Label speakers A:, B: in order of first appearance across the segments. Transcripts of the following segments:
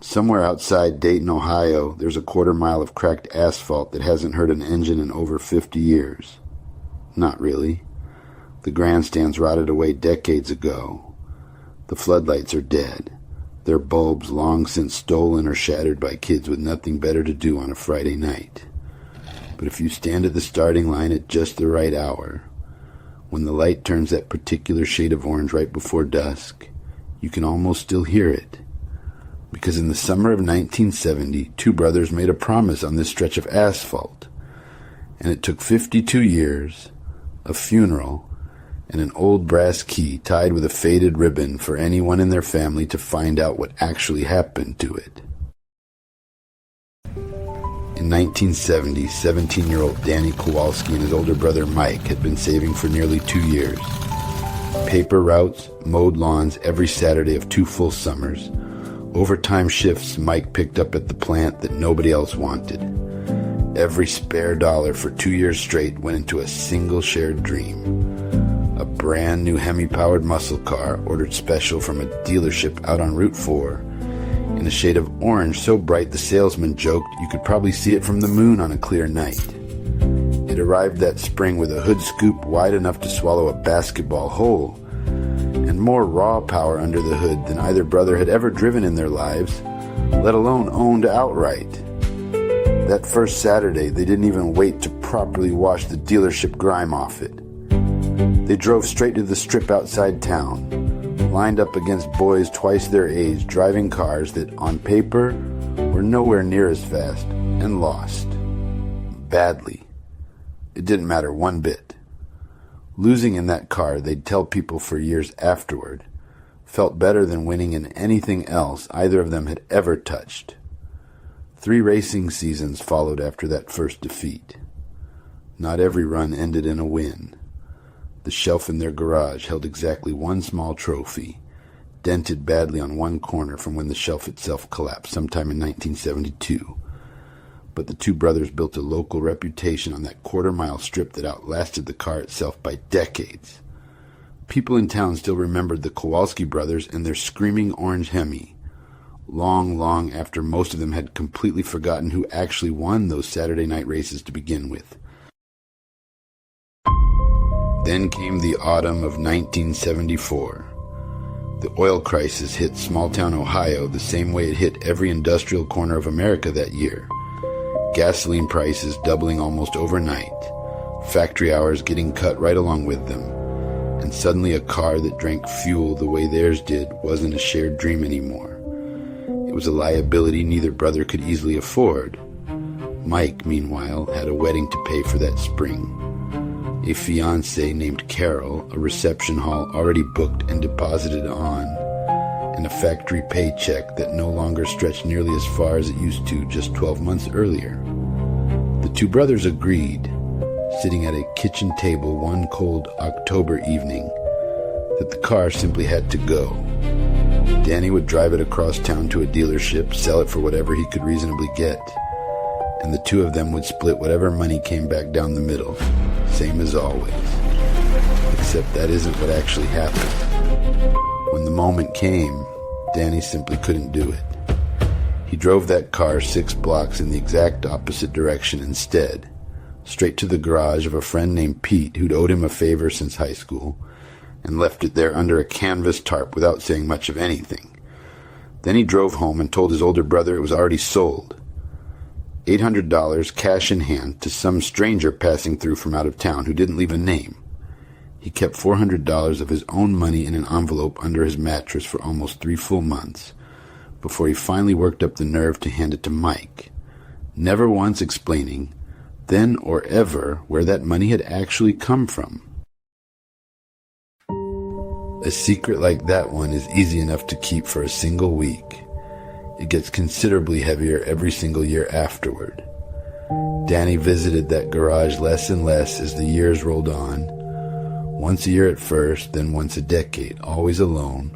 A: Somewhere outside Dayton, Ohio, there's a quarter-mile of cracked asphalt that hasn't heard an engine in over 50 years. Not really. The grandstands rotted away decades ago. The floodlights are dead, their bulbs long since stolen or shattered by kids with nothing better to do on a Friday night. But if you stand at the starting line at just the right hour, when the light turns that particular shade of orange right before dusk, you can almost still hear it. Because in the summer of 1970, two brothers made a promise on this stretch of asphalt, and it took 52 years, a funeral, and an old brass key tied with a faded ribbon for anyone in their family to find out what actually happened to it. In 1970, 17-year-old Danny Kowalski and his older brother Mike had been saving for nearly 2 years. Paper routes, mowed lawns every Saturday of 2 full summers, overtime shifts Mike picked up at the plant that nobody else wanted. Every spare dollar for 2 years straight went into a single shared dream. A brand new Hemi-powered muscle car ordered special from a dealership out on Route 4 in a shade of orange so bright the salesman joked you could probably see it from the moon on a clear night. It arrived that spring with a hood scoop wide enough to swallow a basketball whole, and more raw power under the hood than either brother had ever driven in their lives, let alone owned outright. That first Saturday, they didn't even wait to properly wash the dealership grime off it. They drove straight to the strip outside town, lined up against boys twice their age driving cars that, on paper, were nowhere near as fast, and lost. Badly. It didn't matter one bit. Losing in that car, they'd tell people for years afterward, felt better than winning in anything else either of them had ever touched. 3 racing seasons followed after that first defeat. Not every run ended in a win. The shelf in their garage held exactly one small trophy, dented badly on one corner from when the shelf itself collapsed sometime in 1972. But the two brothers built a local reputation on that quarter-mile strip that outlasted the car itself by decades. People in town still remembered the Kowalski brothers and their screaming orange Hemi, long after most of them had completely forgotten who actually won those Saturday night races to begin with. Then came the autumn of 1974. The oil crisis hit small-town Ohio the same way it hit every industrial corner of America that year. Gasoline prices doubling almost overnight, factory hours getting cut right along with them, and suddenly a car that drank fuel the way theirs did wasn't a shared dream anymore. It was a liability neither brother could easily afford. Mike, meanwhile, had a wedding to pay for that spring. A fiancée named Carol, a reception hall already booked and deposited on, and a factory paycheck that no longer stretched nearly as far as it used to just 12 months earlier. The two brothers agreed, sitting at a kitchen table one cold October evening, that the car simply had to go. Danny would drive it across town to a dealership, sell it for whatever he could reasonably get, and the two of them would split whatever money came back down the middle, same as always. Except that isn't what actually happened. When the moment came, Danny simply couldn't do it. He drove that car 6 blocks in the exact opposite direction instead, straight to the garage of a friend named Pete who'd owed him a favor since high school, and left it there under a canvas tarp without saying much of anything. Then he drove home and told his older brother it was already sold. $800 cash in hand to some stranger passing through from out of town who didn't leave a name. He kept $400 of his own money in an envelope under his mattress for almost 3 full months, before he finally worked up the nerve to hand it to Mike, never once explaining, then or ever, where that money had actually come from. A secret like that one is easy enough to keep for a single week. It gets considerably heavier every single year afterward. Danny visited that garage less and less as the years rolled on, once a year at first, then once a decade, always alone,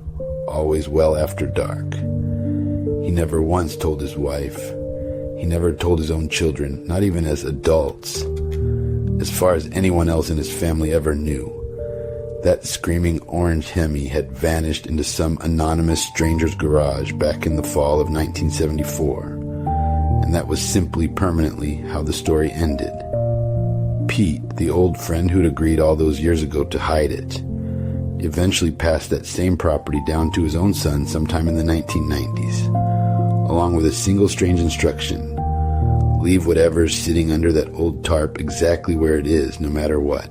A: always well after dark. He never once told his wife. He never told his own children, not even as adults. As far as anyone else in his family ever knew, That screaming orange Hemi had vanished into some anonymous stranger's garage back in the fall of 1974, and that was simply permanently how the story ended. Pete, the old friend who'd agreed all those years ago to hide it, eventually passed that same property down to his own son sometime in the 1990s, along with a single strange instruction: leave whatever's sitting under that old tarp exactly where it is, no matter what.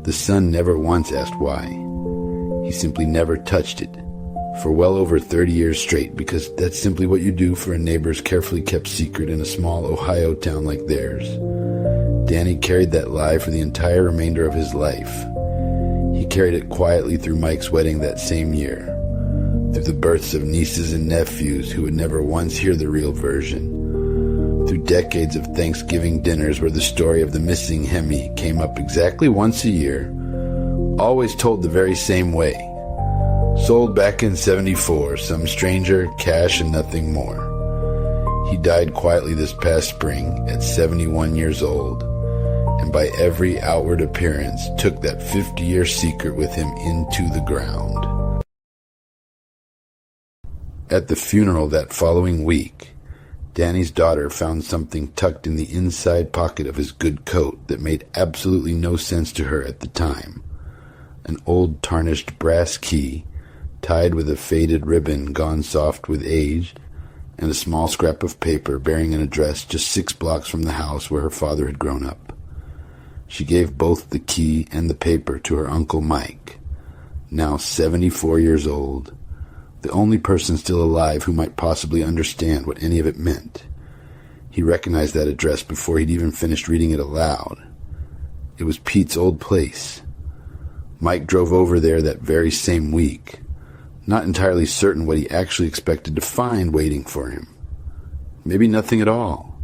A: The son never once asked why. He simply never touched it, for well over 30 years straight, because that's simply what you do for a neighbor's carefully kept secret in a small Ohio town like theirs. Danny carried that lie for the entire remainder of his life. He carried it quietly through Mike's wedding that same year, through the births of nieces and nephews who would never once hear the real version, through decades of Thanksgiving dinners where the story of the missing Hemi came up exactly once a year, always told the very same way. Sold back in '74, some stranger, cash and nothing more. He died quietly this past spring at 71 years old, and by every outward appearance took that 50-year secret with him into the ground. At the funeral that following week, Danny's daughter found something tucked in the inside pocket of his good coat that made absolutely no sense to her at the time. An old tarnished brass key, tied with a faded ribbon gone soft with age, and a small scrap of paper bearing an address just 6 blocks from the house where her father had grown up. She gave both the key and the paper to her Uncle Mike, now 74 years old, the only person still alive who might possibly understand what any of it meant. He recognized that address before he'd even finished reading it aloud. It was Pete's old place. Mike drove over there that very same week, not entirely certain what he actually expected to find waiting for him. Maybe nothing at all.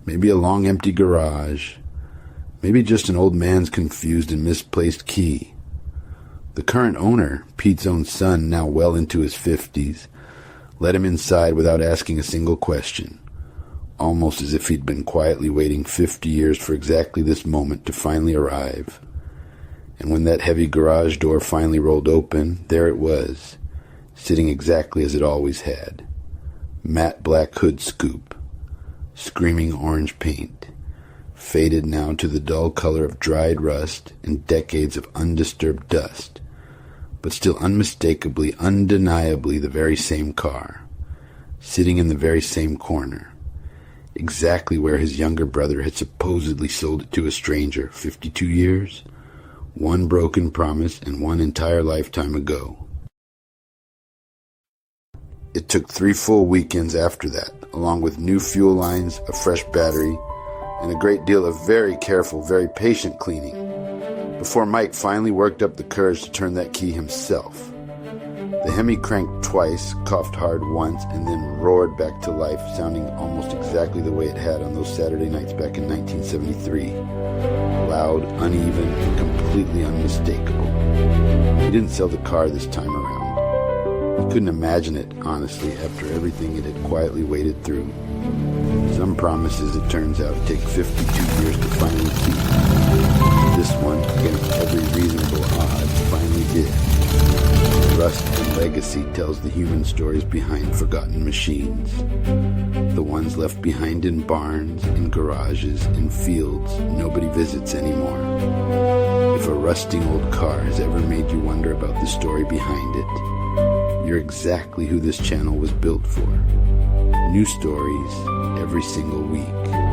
A: Maybe a long empty garage. Maybe just an old man's confused and misplaced key. The current owner, Pete's own son, now well into his 50s, let him inside without asking a single question, almost as if he'd been quietly waiting 50 years for exactly this moment to finally arrive. And when that heavy garage door finally rolled open, there it was, sitting exactly as it always had. Matte black hood scoop, screaming orange paint, faded now to the dull color of dried rust and decades of undisturbed dust, but still unmistakably, undeniably the very same car, sitting in the very same corner, exactly where his younger brother had supposedly sold it to a stranger 52 years, one broken promise and one entire lifetime ago. It took 3 full weekends after that, along with new fuel lines, a fresh battery, and a great deal of very careful, very patient cleaning, before Mike finally worked up the courage to turn that key himself. The Hemi cranked twice, coughed hard once, and then roared back to life, sounding almost exactly the way it had on those Saturday nights back in 1973. Loud, uneven, and completely unmistakable. He didn't sell the car this time around. He couldn't imagine it, honestly, after everything it had quietly waded through. Some promises, it turns out, take 52 years to finally keep. This one, against every reasonable odds, finally did. Rust and legacy tells the human stories behind forgotten machines. The ones left behind in barns, in garages, in fields nobody visits anymore. If a rusting old car has ever made you wonder about the story behind it, you're exactly who this channel was built for. New stories every single week.